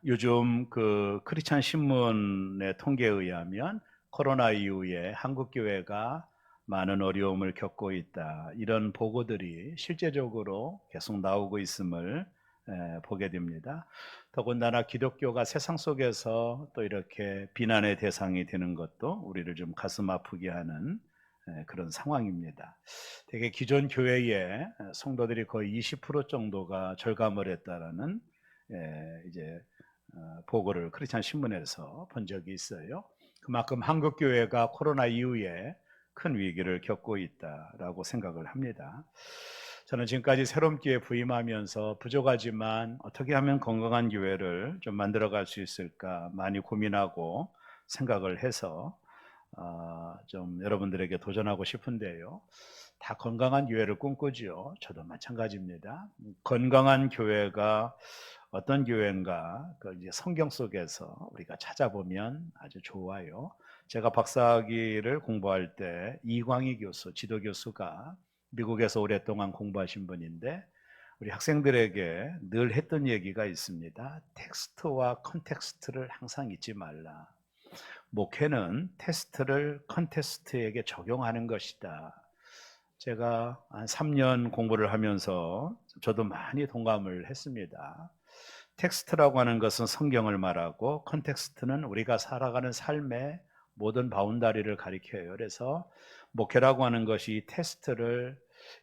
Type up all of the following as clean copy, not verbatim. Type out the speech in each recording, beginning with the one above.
요즘 그 크리스찬 신문의 통계에 의하면 코로나 이후에 한국 교회가 많은 어려움을 겪고 있다. 이런 보고들이 실제적으로 계속 나오고 있음을 보게 됩니다. 더군다나 기독교가 세상 속에서 또 이렇게 비난의 대상이 되는 것도 우리를 좀 가슴 아프게 하는 그런 상황입니다. 되게 기존 교회의 성도들이 거의 20% 정도가 절감을 했다라는 이제 보고를 크리스찬 신문에서 본 적이 있어요. 그만큼 한국 교회가 코로나 이후에 큰 위기를 겪고 있다라고 생각을 합니다. 저는 지금까지 새롭게 부임하면서 부족하지만 어떻게 하면 건강한 교회를 좀 만들어갈 수 있을까 많이 고민하고 생각을 해서 좀 여러분들에게 도전하고 싶은데요. 다 건강한 교회를 꿈꾸지요. 저도 마찬가지입니다. 건강한 교회가 어떤 교회인가 그 이제 성경 속에서 우리가 찾아보면 아주 좋아요. 제가 박사학위를 공부할 때 이광희 교수, 지도 교수가 미국에서 오랫동안 공부하신 분인데 우리 학생들에게 늘 했던 얘기가 있습니다. 텍스트와 컨텍스트를 항상 잊지 말라. 목회는 테스트를 컨테스트에게 적용하는 것이다. 제가 한 3년 공부를 하면서 저도 많이 동감을 했습니다. 텍스트라고 하는 것은 성경을 말하고 컨텍스트는 우리가 살아가는 삶의 모든 바운다리를 가리켜요. 그래서 목회라고 하는 것이 이 테스트를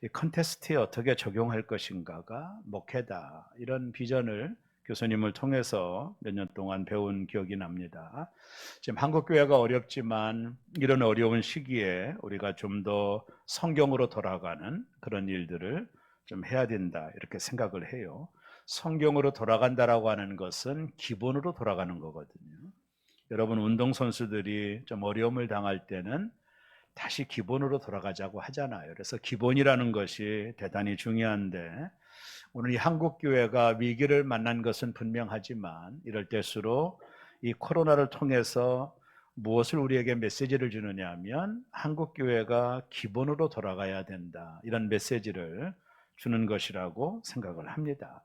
이 컨테스트에 어떻게 적용할 것인가가 목회다. 이런 비전을 교수님을 통해서 몇 년 동안 배운 기억이 납니다. 지금 한국 교회가 어렵지만 이런 어려운 시기에 우리가 좀 더 성경으로 돌아가는 그런 일들을 좀 해야 된다 이렇게 생각을 해요. 성경으로 돌아간다라고 하는 것은 기본으로 돌아가는 거거든요. 여러분 운동선수들이 좀 어려움을 당할 때는 다시 기본으로 돌아가자고 하잖아요. 그래서 기본이라는 것이 대단히 중요한데 오늘 이 한국 교회가 위기를 만난 것은 분명하지만 이럴 때수록 이 코로나를 통해서 무엇을 우리에게 메시지를 주느냐 하면 한국 교회가 기본으로 돌아가야 된다. 이런 메시지를 주는 것이라고 생각을 합니다.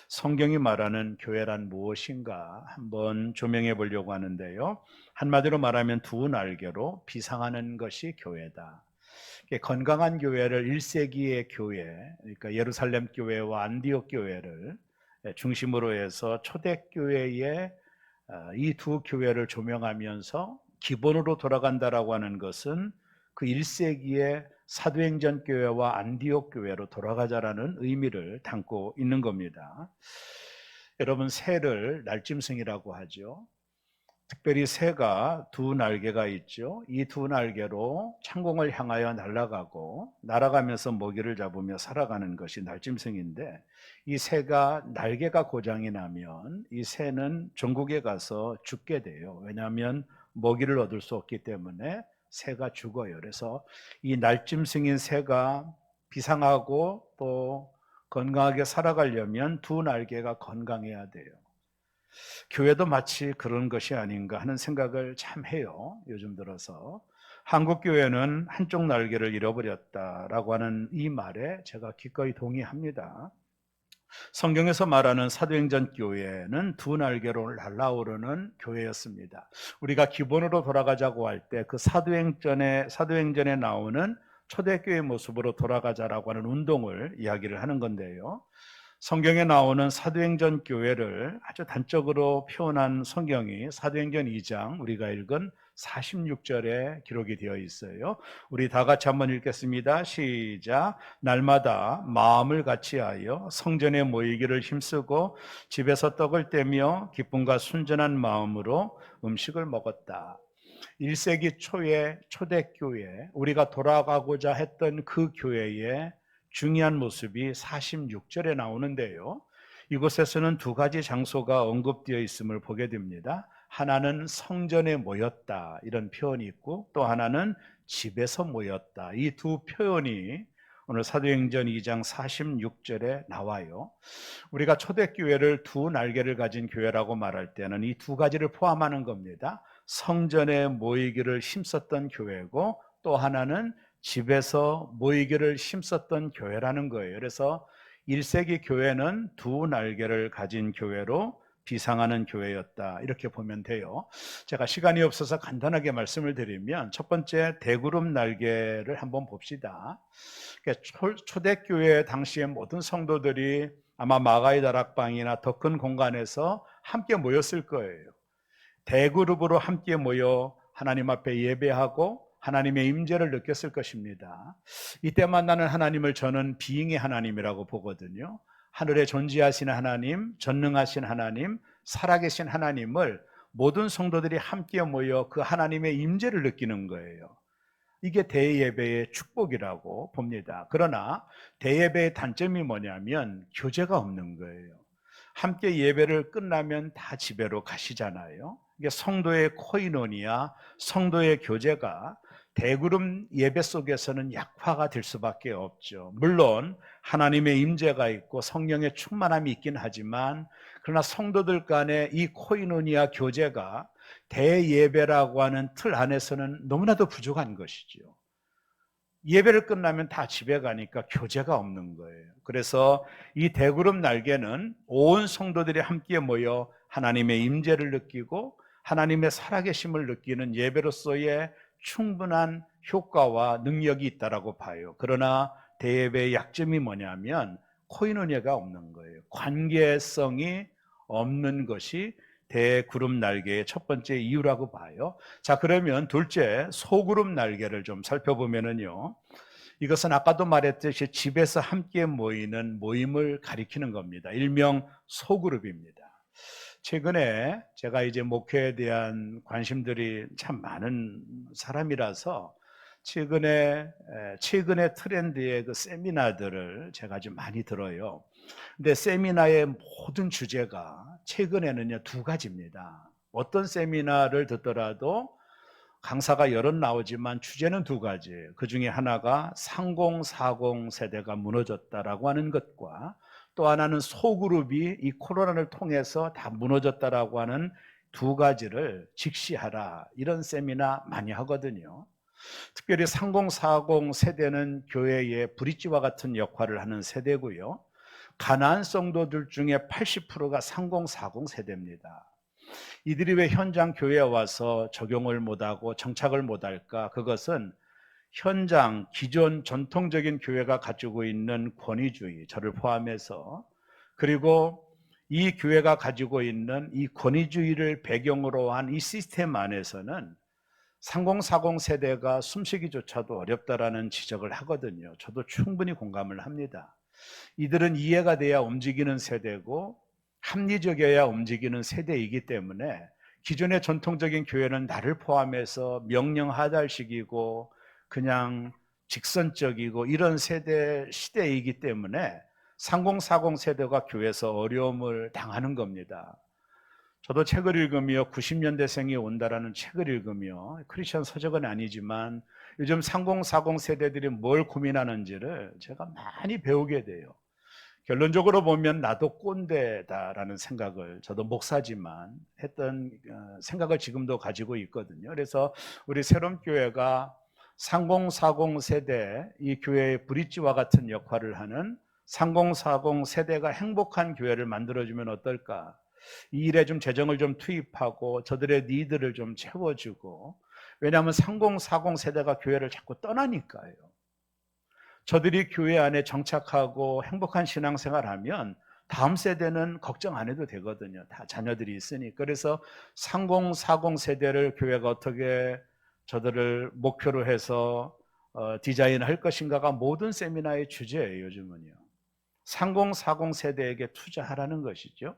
성경이 말하는 교회란 무엇인가 한번 조명해 보려고 하는데요. 한마디로 말하면 두 날개로 비상하는 것이 교회다. 건강한 교회를 1세기의 교회, 그러니까 예루살렘 교회와 안디옥 교회를 중심으로 해서 초대교회의 이 두 교회를 조명하면서 기본으로 돌아간다라고 하는 것은 그 1세기의 사도행전 교회와 안디옥 교회로 돌아가자라는 의미를 담고 있는 겁니다. 여러분 새를 날짐승이라고 하죠. 특별히 새가 두 날개가 있죠. 이 두 날개로 창공을 향하여 날아가고 날아가면서 먹이를 잡으며 살아가는 것이 날짐승인데 이 새가 날개가 고장이 나면 이 새는 전국에 가서 죽게 돼요. 왜냐하면 먹이를 얻을 수 없기 때문에 새가 죽어요. 그래서 이 날짐승인 새가 비상하고 또 건강하게 살아가려면 두 날개가 건강해야 돼요. 교회도 마치 그런 것이 아닌가 하는 생각을 참 해요. 요즘 들어서 한국 교회는 한쪽 날개를 잃어버렸다라고 하는 이 말에 제가 기꺼이 동의합니다. 성경에서 말하는 사도행전 교회는 두 날개로 날아오르는 교회였습니다. 우리가 기본으로 돌아가자고 할 때 그 사도행전에 나오는 초대교회 모습으로 돌아가자라고 하는 운동을 이야기를 하는 건데요. 성경에 나오는 사도행전 교회를 아주 단적으로 표현한 성경이 사도행전 2장 우리가 읽은 46절에 기록이 되어 있어요. 우리 다 같이 한번 읽겠습니다. 시작. 날마다 마음을 같이하여 성전에 모이기를 힘쓰고 집에서 떡을 떼며 기쁨과 순전한 마음으로 음식을 먹었다. 1세기 초의 초대교회, 우리가 돌아가고자 했던 그 교회의 중요한 모습이 46절에 나오는데요. 이곳에서는 두 가지 장소가 언급되어 있음을 보게 됩니다. 하나는 성전에 모였다 이런 표현이 있고 또 하나는 집에서 모였다. 이 두 표현이 오늘 사도행전 2장 46절에 나와요. 우리가 초대교회를 두 날개를 가진 교회라고 말할 때는 이 두 가지를 포함하는 겁니다. 성전에 모이기를 힘썼던 교회고 또 하나는 집에서 모이기를 힘썼던 교회라는 거예요. 그래서 1세기 교회는 두 날개를 가진 교회로 비상하는 교회였다, 이렇게 보면 돼요. 제가 시간이 없어서 간단하게 말씀을 드리면, 첫 번째 대그룹 날개를 한번 봅시다. 초대교회 당시에 모든 성도들이 아마 마가의 다락방이나 더 큰 공간에서 함께 모였을 거예요. 대그룹으로 함께 모여 하나님 앞에 예배하고 하나님의 임재를 느꼈을 것입니다. 이때 만나는 하나님을 저는 비잉의 하나님이라고 보거든요. 하늘에 존재하시는 하나님, 전능하신 하나님, 살아계신 하나님을 모든 성도들이 함께 모여 그 하나님의 임재를 느끼는 거예요. 이게 대예배의 축복이라고 봅니다. 그러나 대예배의 단점이 뭐냐면 교제가 없는 거예요. 함께 예배를 끝나면 다 집에로 가시잖아요. 이게 성도의 코이노니아, 성도의 교제가 대그룹 예배 속에서는 약화가 될 수밖에 없죠. 물론 하나님의 임재가 있고 성령의 충만함이 있긴 하지만, 그러나 성도들 간의 이 코이노니아 교제가 대예배라고 하는 틀 안에서는 너무나도 부족한 것이죠. 예배를 끝나면 다 집에 가니까 교제가 없는 거예요. 그래서 이 대그룹 날개는 온 성도들이 함께 모여 하나님의 임재를 느끼고 하나님의 살아계심을 느끼는 예배로서의 충분한 효과와 능력이 있다라고 봐요. 그러나 대예배의 약점이 뭐냐면 코이노니아가 없는 거예요. 관계성이 없는 것이 대그룹 날개의 첫 번째 이유라고 봐요. 자, 그러면 둘째, 소그룹 날개를 좀 살펴보면은요, 이것은 아까도 말했듯이 집에서 함께 모이는 모임을 가리키는 겁니다. 일명 소그룹입니다. 최근에 제가 이제 목회에 대한 관심들이 참 많은 사람이라서 최근에 트렌드의 그 세미나들을 제가 좀 많이 들어요. 근데 세미나의 모든 주제가 최근에는요, 두 가지입니다. 어떤 세미나를 듣더라도 강사가 여럿 나오지만 주제는 두 가지예요. 그 중에 하나가 3040 세대가 무너졌다라고 하는 것과, 또 하나는 소그룹이 이 코로나를 통해서 다 무너졌다라고 하는 두 가지를 직시하라, 이런 세미나 많이 하거든요. 특별히 3040 세대는 교회의 브릿지와 같은 역할을 하는 세대고요. 가나안 성도들 중에 80%가 3040 세대입니다. 이들이 왜 현장 교회에 와서 적용을 못하고 정착을 못할까? 그것은 현장 기존 전통적인 교회가 가지고 있는 권위주의, 저를 포함해서, 그리고 이 교회가 가지고 있는 이 권위주의를 배경으로 한 이 시스템 안에서는 3040 세대가 숨쉬기조차도 어렵다라는 지적을 하거든요. 저도 충분히 공감을 합니다. 이들은 이해가 돼야 움직이는 세대고 합리적이어야 움직이는 세대이기 때문에, 기존의 전통적인 교회는 나를 포함해서 명령하달식이고 그냥 직선적이고 이런 시대이기 때문에 3040 세대가 교회에서 어려움을 당하는 겁니다. 저도 책을 읽으며 90년대생이 온다라는 책을 읽으며, 크리스천 서적은 아니지만 요즘 3040 세대들이 뭘 고민하는지를 제가 많이 배우게 돼요. 결론적으로 보면 나도 꼰대다라는 생각을, 저도 목사지만 했던 생각을 지금도 가지고 있거든요. 그래서 우리 새롬교회가 3040 세대, 이 교회의 브릿지와 같은 역할을 하는 3040 세대가 행복한 교회를 만들어주면 어떨까? 이 일에 좀 재정을 좀 투입하고 저들의 니드를 좀 채워주고, 왜냐하면 3040 세대가 교회를 자꾸 떠나니까요. 저들이 교회 안에 정착하고 행복한 신앙생활하면 다음 세대는 걱정 안 해도 되거든요. 다 자녀들이 있으니. 그래서 3040 세대를 교회가 어떻게 저들을 목표로 해서 디자인할 것인가가 모든 세미나의 주제예요, 요즘은요. 3040 세대에게 투자하라는 것이죠.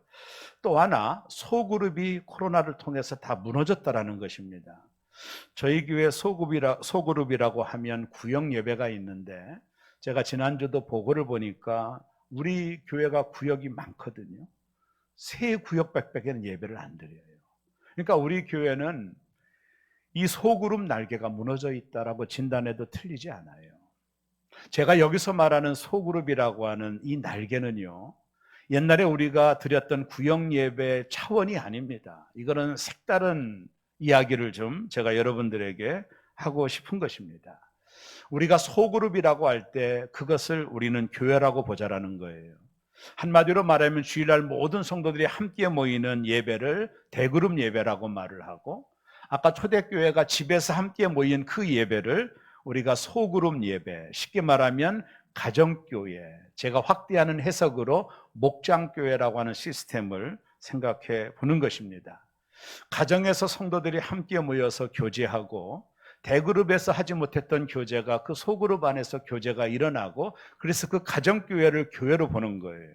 또 하나, 소그룹이 코로나를 통해서 다 무너졌다라는 것입니다. 저희 교회 소그룹이라고 하면 구역 예배가 있는데, 제가 지난주도 보고를 보니까 우리 교회가 구역이 많거든요. 세 구역밖에는 예배를 안 드려요. 그러니까 우리 교회는 이 소그룹 날개가 무너져 있다라고 진단해도 틀리지 않아요. 제가 여기서 말하는 소그룹이라고 하는 이 날개는요, 옛날에 우리가 드렸던 구역 예배 차원이 아닙니다. 이거는 색다른 이야기를 좀 제가 여러분들에게 하고 싶은 것입니다. 우리가 소그룹이라고 할 때 그것을 우리는 교회라고 보자라는 거예요. 한마디로 말하면 주일날 모든 성도들이 함께 모이는 예배를 대그룹 예배라고 말을 하고, 아까 초대교회가 집에서 함께 모인 그 예배를 우리가 소그룹 예배, 쉽게 말하면 가정교회, 제가 확대하는 해석으로 목장교회라고 하는 시스템을 생각해 보는 것입니다. 가정에서 성도들이 함께 모여서 교제하고, 대그룹에서 하지 못했던 교제가 그 소그룹 안에서 교제가 일어나고, 그래서 그 가정교회를 교회로 보는 거예요.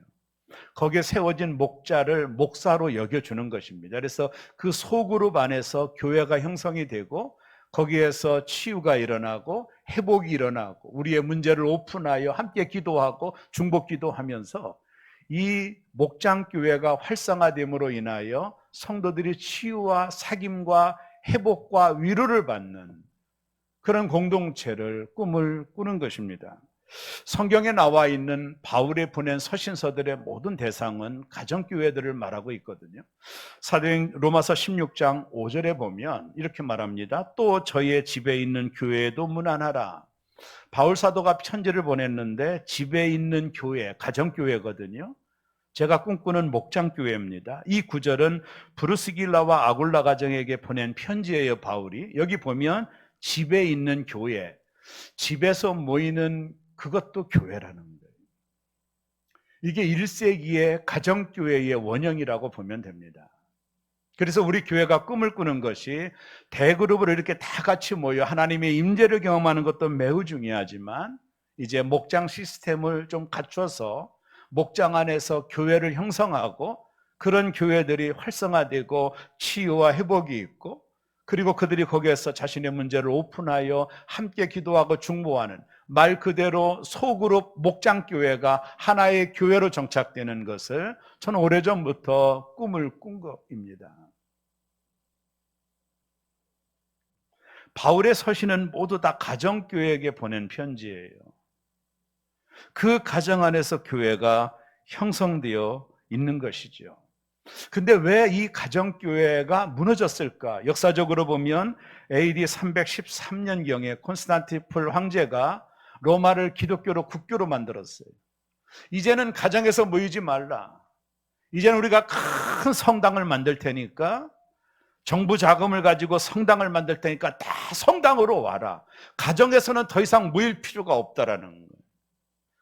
거기에 세워진 목자를 목사로 여겨주는 것입니다. 그래서 그 소그룹 안에서 교회가 형성이 되고, 거기에서 치유가 일어나고 회복이 일어나고 우리의 문제를 오픈하여 함께 기도하고 중보 기도하면서 이 목장교회가 활성화됨으로 인하여 성도들이 치유와 사귐과 회복과 위로를 받는 그런 공동체를 꿈을 꾸는 것입니다. 성경에 나와 있는 바울이 보낸 서신서들의 모든 대상은 가정교회들을 말하고 있거든요. 사도행 로마서 16장 5절에 보면 이렇게 말합니다. 또 저희의 집에 있는 교회에도 문안하라. 바울 사도가 편지를 보냈는데 집에 있는 교회, 가정교회거든요. 제가 꿈꾸는 목장교회입니다. 이 구절은 브루스길라와 아굴라 가정에게 보낸 편지예요, 바울이. 여기 보면 집에 있는 교회, 집에서 모이는 그것도 교회라는 거예요. 이게 1세기의 가정교회의 원형이라고 보면 됩니다. 그래서 우리 교회가 꿈을 꾸는 것이 대그룹으로 이렇게 다 같이 모여 하나님의 임재를 경험하는 것도 매우 중요하지만, 이제 목장 시스템을 좀 갖춰서 목장 안에서 교회를 형성하고 그런 교회들이 활성화되고 치유와 회복이 있고, 그리고 그들이 거기에서 자신의 문제를 오픈하여 함께 기도하고 중보하는, 말 그대로 소그룹 목장교회가 하나의 교회로 정착되는 것을 저는 오래전부터 꿈을 꾼 것입니다. 바울의 서신은 모두 다 가정교회에게 보낸 편지예요. 그 가정 안에서 교회가 형성되어 있는 것이죠. 근데 왜 이 가정교회가 무너졌을까? 역사적으로 보면 AD 313년경에 콘스탄티플 황제가 로마를 기독교로 국교로 만들었어요. 이제는 가정에서 모이지 말라. 이제는 우리가 큰 성당을 만들 테니까, 정부 자금을 가지고 성당을 만들 테니까 다 성당으로 와라. 가정에서는 더 이상 모일 필요가 없다라는 거예요.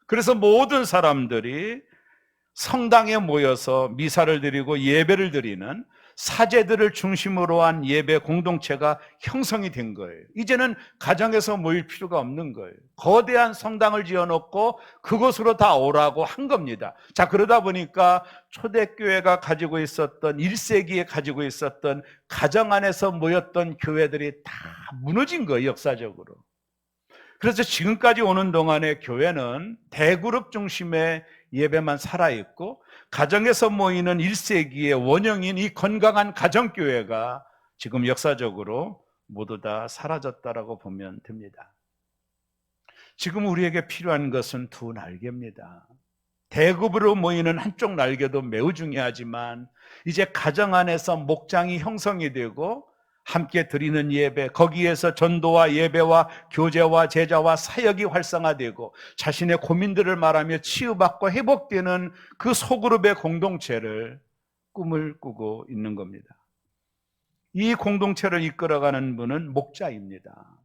그래서 모든 사람들이 성당에 모여서 미사를 드리고 예배를 드리는 사제들을 중심으로 한 예배 공동체가 형성이 된 거예요. 이제는 가정에서 모일 필요가 없는 거예요. 거대한 성당을 지어놓고 그곳으로 다 오라고 한 겁니다. 자, 그러다 보니까 초대교회가 가지고 있었던 1세기에 가지고 있었던 가정 안에서 모였던 교회들이 다 무너진 거예요, 역사적으로. 그래서 지금까지 오는 동안에 교회는 대그룹 중심의 예배만 살아있고, 가정에서 모이는 1세기의 원형인 이 건강한 가정교회가 지금 역사적으로 모두 다 사라졌다라고 보면 됩니다. 지금 우리에게 필요한 것은 두 날개입니다. 대급으로 모이는 한쪽 날개도 매우 중요하지만, 이제 가정 안에서 목장이 형성이 되고 함께 드리는 예배, 거기에서 전도와 예배와 교제와 제자와 사역이 활성화되고 자신의 고민들을 말하며 치유받고 회복되는 그 소그룹의 공동체를 꿈을 꾸고 있는 겁니다. 이 공동체를 이끌어가는 분은 목자입니다.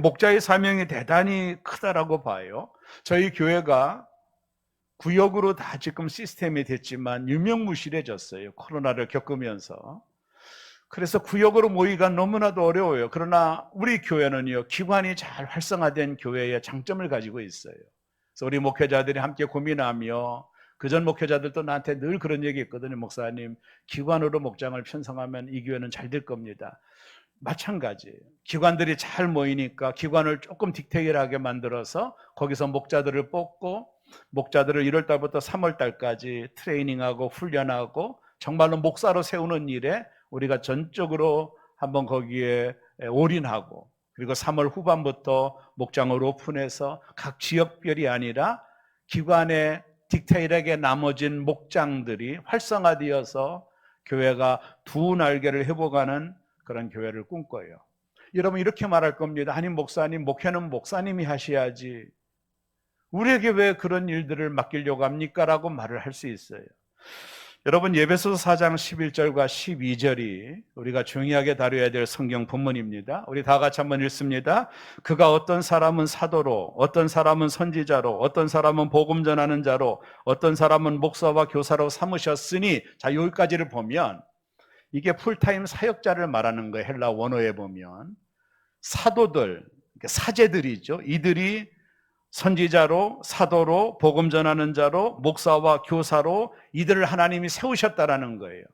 목자의 사명이 대단히 크다라고 봐요. 저희 교회가 구역으로 다 지금 시스템이 됐지만 유명무실해졌어요, 코로나를 겪으면서. 그래서 구역으로 모이기가 너무나도 어려워요. 그러나 우리 교회는요, 기관이 잘 활성화된 교회의 장점을 가지고 있어요. 그래서 우리 목회자들이 함께 고민하며, 그전 목회자들도 나한테 늘 그런 얘기 했거든요. 목사님, 기관으로 목장을 편성하면 이 교회는 잘 될 겁니다. 마찬가지예요. 기관들이 잘 모이니까 기관을 조금 디테일하게 만들어서 거기서 목자들을 뽑고, 목자들을 1월 달부터 3월 달까지 트레이닝하고 훈련하고 정말로 목사로 세우는 일에 우리가 전적으로 한번 거기에 올인하고, 그리고 3월 후반부터 목장을 오픈해서 각 지역별이 아니라 기관의 디테일하게 나머진 목장들이 활성화되어서 교회가 두 날개를 회복하는 그런 교회를 꿈꿔요. 여러분, 이렇게 말할 겁니다. 아니 목사님, 목회는 목사님이 하셔야지. 우리에게 왜 그런 일들을 맡기려고 합니까? 라고 말을 할 수 있어요. 여러분, 예배소서 4장 11절과 12절이 우리가 중요하게 다뤄야 될 성경 본문입니다. 우리 다 같이 한번 읽습니다. 그가 어떤 사람은 사도로, 어떤 사람은 선지자로, 어떤 사람은 복음 전하는 자로, 어떤 사람은 목사와 교사로 삼으셨으니, 자, 여기까지를 보면 이게 풀타임 사역자를 말하는 거예요. 헬라 원어에 보면 사도들, 사제들이죠. 이들이 선지자로, 사도로, 복음 전하는 자로, 목사와 교사로 이들을 하나님이 세우셨다라는 거예요.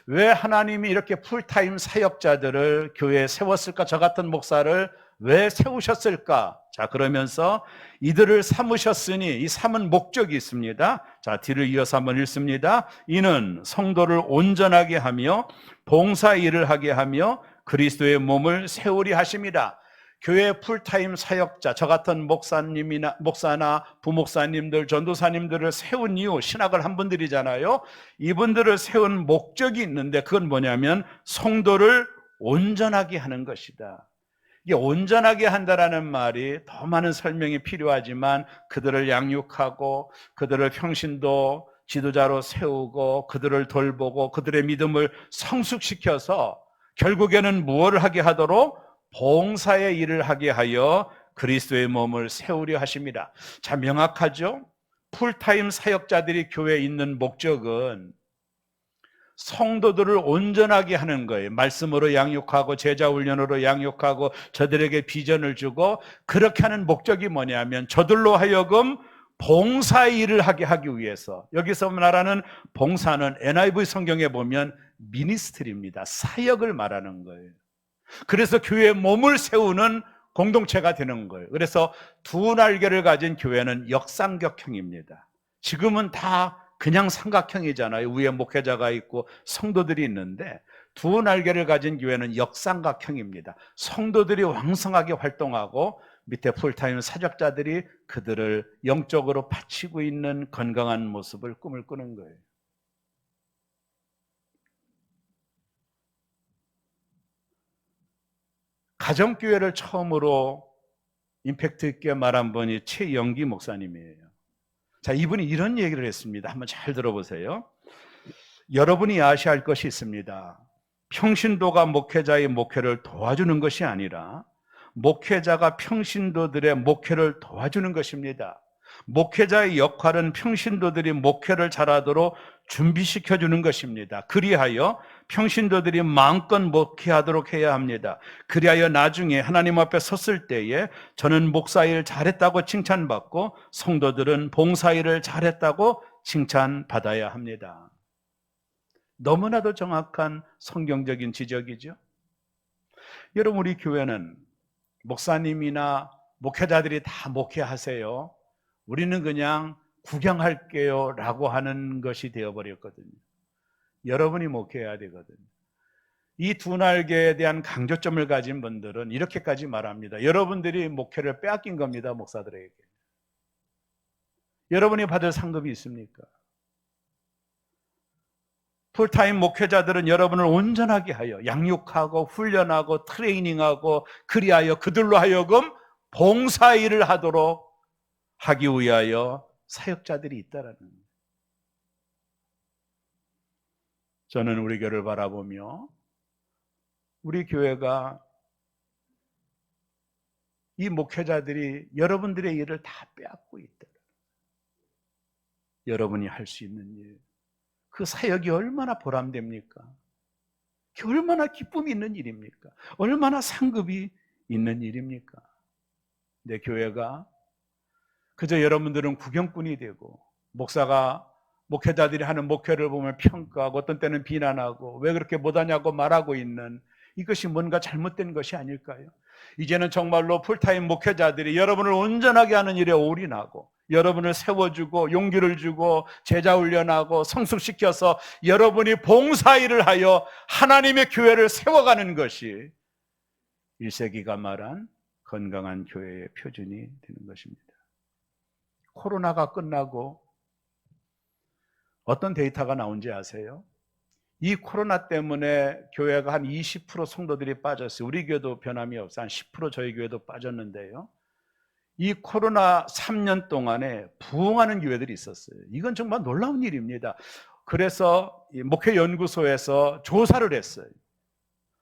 왜 하나님이 이렇게 풀타임 사역자들을 교회에 세웠을까? 저 같은 목사를 왜 세우셨을까? 자, 그러면서 이들을 삼으셨으니, 이 삼은 목적이 있습니다. 자, 뒤를 이어서 한번 읽습니다. 이는 성도를 온전하게 하며 봉사 일을 하게 하며 그리스도의 몸을 세우리 하심이라. 교회 풀타임 사역자, 저 같은 목사나 부목사님들, 전도사님들을 세운 이유, 신학을 한 분들이잖아요. 이분들을 세운 목적이 있는데 그건 뭐냐면 성도를 온전하게 하는 것이다. 이게 온전하게 한다라는 말이 더 많은 설명이 필요하지만 그들을 양육하고 그들을 평신도 지도자로 세우고 그들을 돌보고 그들의 믿음을 성숙시켜서 결국에는 무엇을 하게 하도록? 봉사의 일을 하게 하여 그리스도의 몸을 세우려 하십니다. 자, 명확하죠? 풀타임 사역자들이 교회에 있는 목적은 성도들을 온전하게 하는 거예요. 말씀으로 양육하고 제자 훈련으로 양육하고 저들에게 비전을 주고, 그렇게 하는 목적이 뭐냐면 저들로 하여금 봉사의 일을 하게 하기 위해서. 여기서 말하는 봉사는 NIV 성경에 보면 미니스트리입니다. 사역을 말하는 거예요. 그래서 교회의 몸을 세우는 공동체가 되는 거예요. 그래서 두 날개를 가진 교회는 역삼각형입니다. 지금은 다 그냥 삼각형이잖아요. 위에 목회자가 있고 성도들이 있는데 두 날개를 가진 교회는 역삼각형입니다. 성도들이 왕성하게 활동하고 밑에 풀타임 사역자들이 그들을 영적으로 바치고 있는 건강한 모습을 꿈을 꾸는 거예요. 가정교회를 처음으로 임팩트 있게 말한 분이 최영기 목사님이에요. 자, 이분이 이런 얘기를 했습니다. 한번 잘 들어보세요. 여러분이 아셔야 할 것이 있습니다. 평신도가 목회자의 목회를 도와주는 것이 아니라 목회자가 평신도들의 목회를 도와주는 것입니다. 목회자의 역할은 평신도들이 목회를 잘하도록 준비시켜주는 것입니다. 그리하여 평신도들이 마음껏 목회하도록 해야 합니다. 그리하여 나중에 하나님 앞에 섰을 때에 저는 목사일 잘했다고 칭찬받고 성도들은 봉사일을 잘했다고 칭찬받아야 합니다. 너무나도 정확한 성경적인 지적이죠. 여러분, 우리 교회는 목사님이나 목회자들이 다 목회하세요, 우리는 그냥 구경할게요 라고 하는 것이 되어버렸거든요. 여러분이 목회해야 되거든요. 이 두 날개에 대한 강조점을 가진 분들은 이렇게까지 말합니다. 여러분들이 목회를 빼앗긴 겁니다, 목사들에게. 여러분이 받을 상급이 있습니까? 풀타임 목회자들은 여러분을 온전하게 하여 양육하고 훈련하고 트레이닝하고 그리하여 그들로 하여금 봉사일을 하도록 하기 위하여 사역자들이 있다라는 거예요. 저는 우리 교회를 바라보며 우리 교회가 이 목회자들이 여러분들의 일을 다 빼앗고 있다. 여러분이 할 수 있는 일, 그 사역이 얼마나 보람됩니까? 그게 얼마나 기쁨이 있는 일입니까? 얼마나 상급이 있는 일입니까? 내 교회가 그저 여러분들은 구경꾼이 되고 목회자들이 하는 목회를 보면 평가하고 어떤 때는 비난하고 왜 그렇게 못하냐고 말하고 있는, 이것이 뭔가 잘못된 것이 아닐까요? 이제는 정말로 풀타임 목회자들이 여러분을 온전하게 하는 일에 올인하고 여러분을 세워주고 용기를 주고 제자 훈련하고 성숙시켜서 여러분이 봉사일을 하여 하나님의 교회를 세워가는 것이 1세기가 말한 건강한 교회의 표준이 되는 것입니다. 코로나가 끝나고 어떤 데이터가 나온지 아세요? 이 코로나 때문에 교회가 한 20% 성도들이 빠졌어요. 우리 교회도 변함이 없어요. 한 10% 저희 교회도 빠졌는데요. 이 코로나 3년 동안에 부흥하는 교회들이 있었어요. 이건 정말 놀라운 일입니다. 그래서 이 목회연구소에서 조사를 했어요.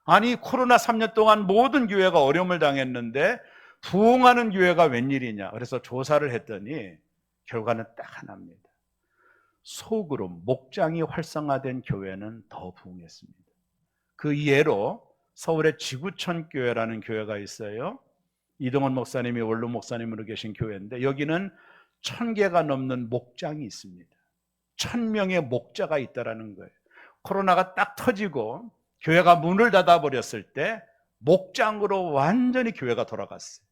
아니, 코로나 3년 동안 모든 교회가 어려움을 당했는데 부흥하는 교회가 웬일이냐. 그래서 조사를 했더니 결과는 딱 하나입니다. 소그룹, 목장이 활성화된 교회는 더 부흥했습니다. 그 예로 서울의 지구촌 교회라는 교회가 있어요. 이동원 목사님이 원로 목사님으로 계신 교회인데 여기는 1000개가 넘는 목장이 있습니다. 1000명의 목자가 있다라는 거예요. 코로나가 딱 터지고 교회가 문을 닫아버렸을 때 목장으로 완전히 교회가 돌아갔어요.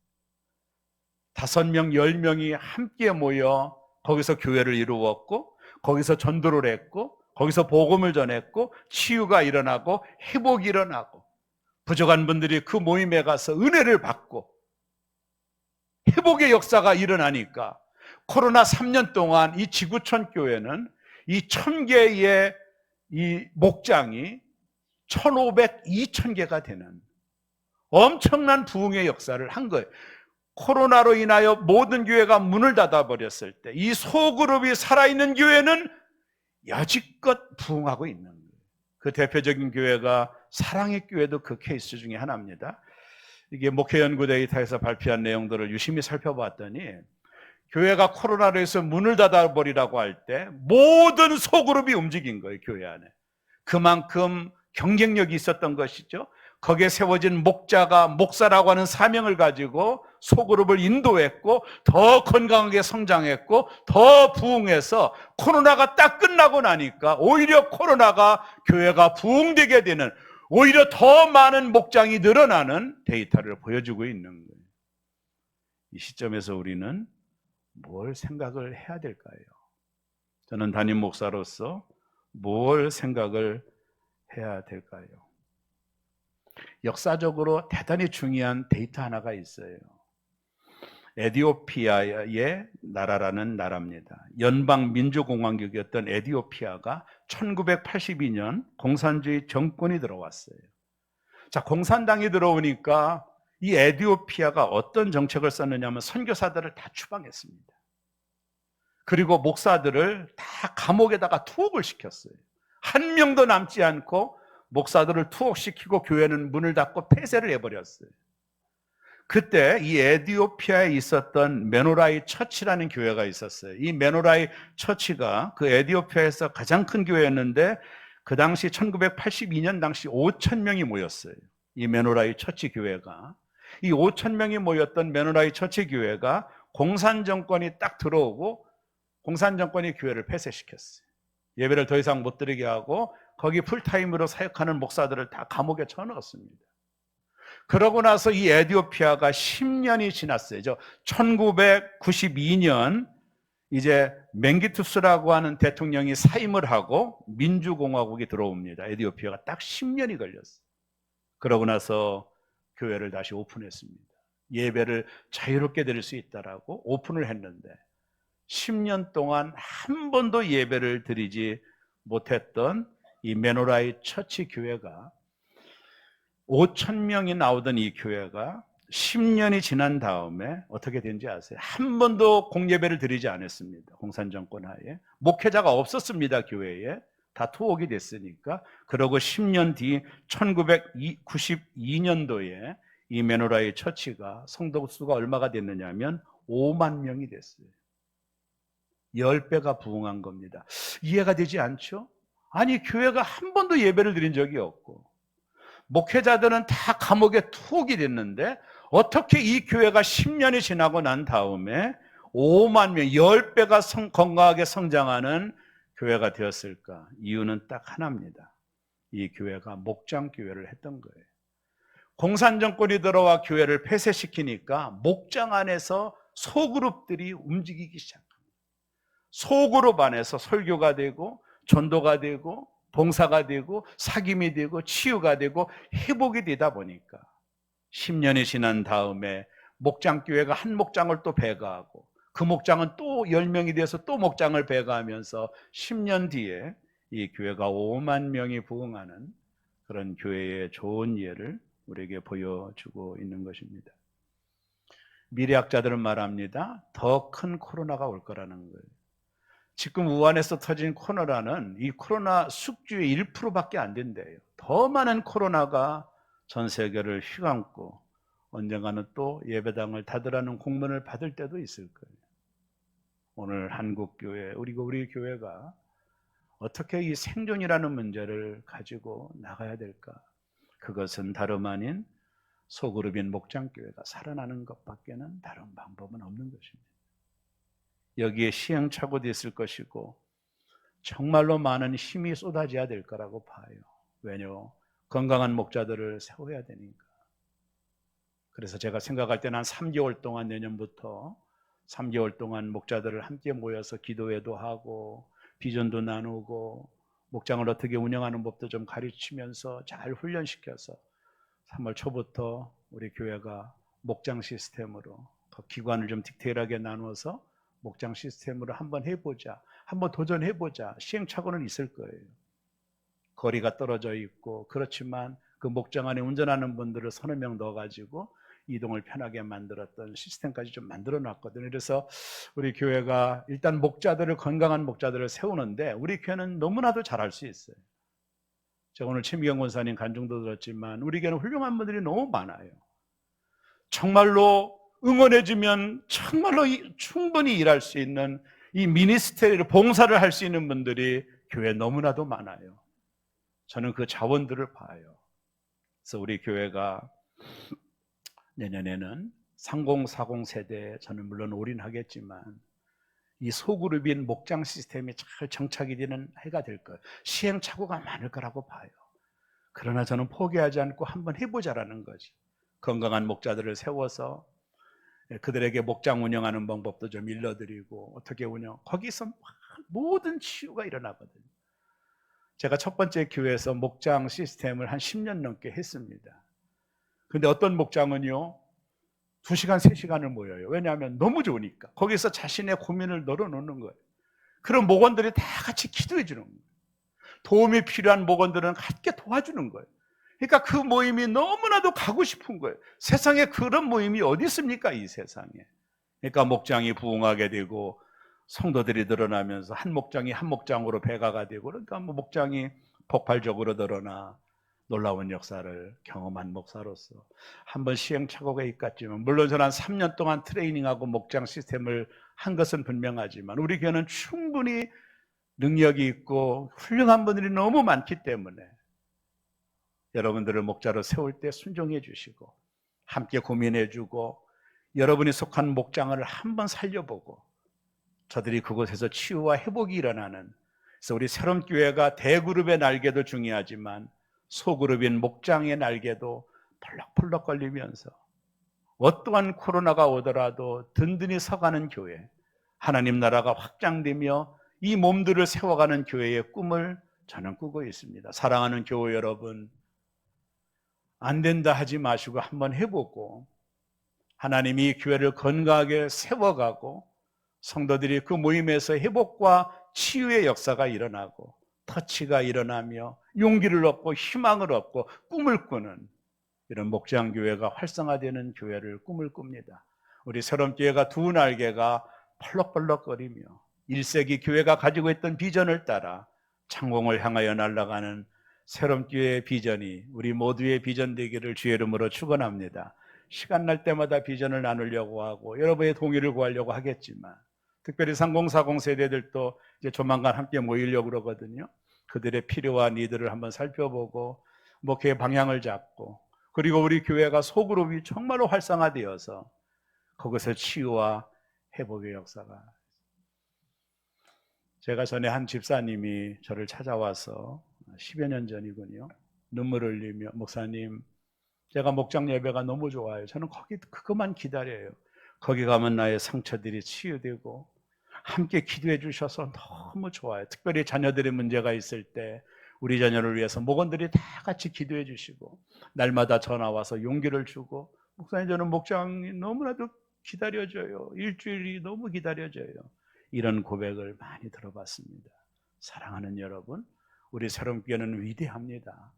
5명, 10명이 함께 모여 거기서 교회를 이루었고 거기서 전도를 했고 거기서 복음을 전했고 치유가 일어나고 회복이 일어나고 부족한 분들이 그 모임에 가서 은혜를 받고 회복의 역사가 일어나니까 코로나 3년 동안 이 지구촌 교회는 이 1000개의 이 목장이 1500, 2000개가 되는 엄청난 부흥의 역사를 한 거예요. 코로나로 인하여 모든 교회가 문을 닫아버렸을 때 이 소그룹이 살아있는 교회는 여지껏 부흥하고 있는 거예요. 그 대표적인 교회가 사랑의 교회도 그 케이스 중에 하나입니다. 이게 목회연구 데이터에서 발표한 내용들을 유심히 살펴봤더니 교회가 코로나로 해서 문을 닫아버리라고 할 때 모든 소그룹이 움직인 거예요. 교회 안에. 그만큼 경쟁력이 있었던 것이죠. 거기에 세워진 목자가 목사라고 하는 사명을 가지고 소그룹을 인도했고 더 건강하게 성장했고 더 부흥해서 코로나가 딱 끝나고 나니까 오히려 코로나가 교회가 부흥되게 되는, 오히려 더 많은 목장이 늘어나는 데이터를 보여주고 있는 거예요. 이 시점에서 우리는 뭘 생각을 해야 될까요? 저는 담임 목사로서 뭘 생각을 해야 될까요? 역사적으로 대단히 중요한 데이터 하나가 있어요. 에티오피아의 나라라는 나라입니다. 연방민주공화국이었던 에티오피아가 1982년 공산주의 정권이 들어왔어요. 자, 공산당이 들어오니까 이 에티오피아가 어떤 정책을 썼느냐 하면 선교사들을 다 추방했습니다. 그리고 목사들을 다 감옥에다가 투옥을 시켰어요. 한 명도 남지 않고 목사들을 투옥시키고 교회는 문을 닫고 폐쇄를 해버렸어요. 그때 이 에티오피아에 있었던 메노라이 처치라는 교회가 있었어요. 이 메노라이 처치가 그 에티오피아에서 가장 큰 교회였는데 그 당시 1982년 당시 5,000명이 모였어요. 이 메노라이 처치 교회가. 이 5,000명이 모였던 메노라이 처치 교회가 공산 정권이 딱 들어오고 공산 정권이 교회를 폐쇄시켰어요. 예배를 더 이상 못 드리게 하고 거기 풀타임으로 사역하는 목사들을 다 감옥에 쳐넣었습니다. 그러고 나서 이 에티오피아가 10년이 지났어요. 1992년 이제 맹기투스라고 하는 대통령이 사임을 하고 민주공화국이 들어옵니다. 에티오피아가 딱 10년이 걸렸어요. 그러고 나서 교회를 다시 오픈했습니다. 예배를 자유롭게 드릴 수 있다라고 오픈을 했는데 10년 동안 한 번도 예배를 드리지 못했던 이 메노라이 처치 교회가 5,000명이 나오던 이 교회가 10년이 지난 다음에 어떻게 된지 아세요? 한 번도 공예배를 드리지 않았습니다. 공산정권 하에. 목회자가 없었습니다. 교회에. 다 투옥이 됐으니까. 그러고 10년 뒤 1992년도에 이 메노라의 처치가 성도 수가 얼마가 됐느냐 하면 5만 명이 됐어요. 10배가 부흥한 겁니다. 이해가 되지 않죠? 아니, 교회가 한 번도 예배를 드린 적이 없고 목회자들은 다 감옥에 투옥이 됐는데 어떻게 이 교회가 10년이 지나고 난 다음에 5만 명, 10배가 건강하게 성장하는 교회가 되었을까? 이유는 딱 하나입니다. 이 교회가 목장교회를 했던 거예요. 공산정권이 들어와 교회를 폐쇄시키니까 목장 안에서 소그룹들이 움직이기 시작합니다. 소그룹 안에서 설교가 되고 전도가 되고 봉사가 되고 사김이 되고 치유가 되고 회복이 되다 보니까 10년이 지난 다음에 목장교회가 한 목장을 또 배가하고 그 목장은 또 10명이 돼서 또 목장을 배가하면서 10년 뒤에 이 교회가 5만 명이 부흥하는 그런 교회의 좋은 예를 우리에게 보여주고 있는 것입니다. 미래학자들은 말합니다. 더 큰 코로나가 올 거라는 거예요. 지금 우한에서 터진 코로나는 이 코로나 숙주의 1%밖에 안 된대요. 더 많은 코로나가 전 세계를 휘감고 언젠가는 또 예배당을 닫으라는 공문을 받을 때도 있을 거예요. 오늘 한국교회, 우리 교회가 어떻게 이 생존이라는 문제를 가지고 나가야 될까? 그것은 다름 아닌 소그룹인 목장교회가 살아나는 것밖에는 다른 방법은 없는 것입니다. 여기에 시행착오도 있을 것이고 정말로 많은 힘이 쏟아져야 될 거라고 봐요. 왜냐? 건강한 목자들을 세워야 되니까. 그래서 제가 생각할 때는 한 3개월 동안 내년부터 3개월 동안 목자들을 함께 모여서 기도회도 하고 비전도 나누고 목장을 어떻게 운영하는 법도 좀 가르치면서 잘 훈련시켜서 3월 초부터 우리 교회가 목장 시스템으로 기관을 좀 디테일하게 나누어서 목장 시스템으로 한번 해보자, 한번 도전해보자. 시행착오는 있을 거예요. 거리가 떨어져 있고 그렇지만 그 목장 안에 운전하는 분들을 서너 명 넣어가지고 이동을 편하게 만들었던 시스템까지 좀 만들어 놨거든요. 그래서 우리 교회가 일단 목자들을, 건강한 목자들을 세우는데 우리 교회는 너무나도 잘할 수 있어요. 제가 오늘 최미경 권사님 간증도 들었지만 우리 교회는 훌륭한 분들이 너무 많아요. 정말로 응원해주면 정말로 충분히 일할 수 있는 이 미니스테리를, 봉사를 할 수 있는 분들이 교회에 너무나도 많아요. 저는 그 자원들을 봐요. 그래서 우리 교회가 내년에는 3040 세대에 저는 물론 올인하겠지만 이 소그룹인 목장 시스템이 잘 정착이 되는 해가 될 거예요. 시행착오가 많을 거라고 봐요. 그러나 저는 포기하지 않고 한번 해보자라는 거지. 건강한 목자들을 세워서 그들에게 목장 운영하는 방법도 좀 일러드리고 어떻게 운영, 거기서 모든 치유가 일어나거든요. 제가 첫 번째 교회에서 목장 시스템을 한 10년 넘게 했습니다. 근데 어떤 목장은요 2시간, 3시간을 모여요. 왜냐하면 너무 좋으니까. 거기서 자신의 고민을 널어놓는 거예요. 그럼 목원들이 다 같이 기도해 주는 거예요. 도움이 필요한 목원들은 함께 도와주는 거예요. 그러니까 그 모임이 너무나도 가고 싶은 거예요. 세상에 그런 모임이 어디 있습니까? 이 세상에. 그러니까 목장이 부흥하게 되고 성도들이 늘어나면서 한 목장이 한 목장으로 배가가 되고, 그러니까 뭐 목장이 폭발적으로 늘어나 놀라운 역사를 경험한 목사로서 한번 시행착오가 있겠지만, 물론 저는 한 3년 동안 트레이닝하고 목장 시스템을 한 것은 분명하지만 우리 교회는 충분히 능력이 있고 훌륭한 분들이 너무 많기 때문에 여러분들을 목자로 세울 때 순종해 주시고 함께 고민해 주고 여러분이 속한 목장을 한번 살려보고 저들이 그곳에서 치유와 회복이 일어나는, 그래서 우리 새롬교회가 대그룹의 날개도 중요하지만 소그룹인 목장의 날개도 펄럭펄럭 걸리면서 어떠한 코로나가 오더라도 든든히 서가는 교회, 하나님 나라가 확장되며 이 몸들을 세워가는 교회의 꿈을 저는 꾸고 있습니다. 사랑하는 교회 여러분, 안 된다 하지 마시고 한번 해보고 하나님이 교회를 건강하게 세워가고 성도들이 그 모임에서 회복과 치유의 역사가 일어나고 터치가 일어나며 용기를 얻고 희망을 얻고 꿈을 꾸는 이런 목장교회가 활성화되는 교회를 꿈을 꿉니다. 우리 새롬교회가 두 날개가 펄럭펄럭거리며 1세기 교회가 가지고 있던 비전을 따라 창공을 향하여 날아가는 새롬교회의 비전이 우리 모두의 비전 되기를 주의 이름으로 축원합니다. 시간 날 때마다 비전을 나누려고 하고 여러분의 동의를 구하려고 하겠지만 특별히 3040 세대들도 이제 조만간 함께 모이려고 그러거든요. 그들의 필요와 니들을 한번 살펴보고 목회의 방향을 잡고, 그리고 우리 교회가 소그룹이 정말로 활성화되어서 거기서 치유와 회복의 역사가. 제가 전에 한 집사님이 저를 찾아와서 10여 년 전이군요. 눈물을 흘리며 목사님, 제가 목장 예배가 너무 좋아요. 저는 그것만 기다려요. 거기 가면 나의 상처들이 치유되고 함께 기도해 주셔서 너무 좋아요. 특별히 자녀들의 문제가 있을 때 우리 자녀를 위해서 목원들이 다 같이 기도해 주시고 날마다 전화 와서 용기를 주고, 목사님 저는 목장이 너무나도 기다려져요. 일주일이 너무 기다려져요. 이런 고백을 많이 들어봤습니다. 사랑하는 여러분, 우리 새롬교회는 위대합니다.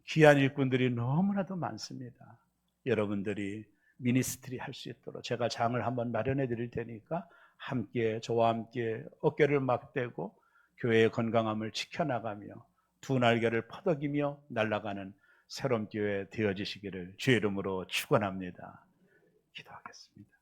귀한 일꾼들이 너무나도 많습니다. 여러분들이 미니스트리 할 수 있도록 제가 장을 한번 마련해 드릴 테니까 함께 저와 함께 어깨를 맞대고 교회의 건강함을 지켜나가며 두 날개를 퍼덕이며 날아가는 새로운 교회 되어지시기를 주의 이름으로 축원합니다. 기도하겠습니다.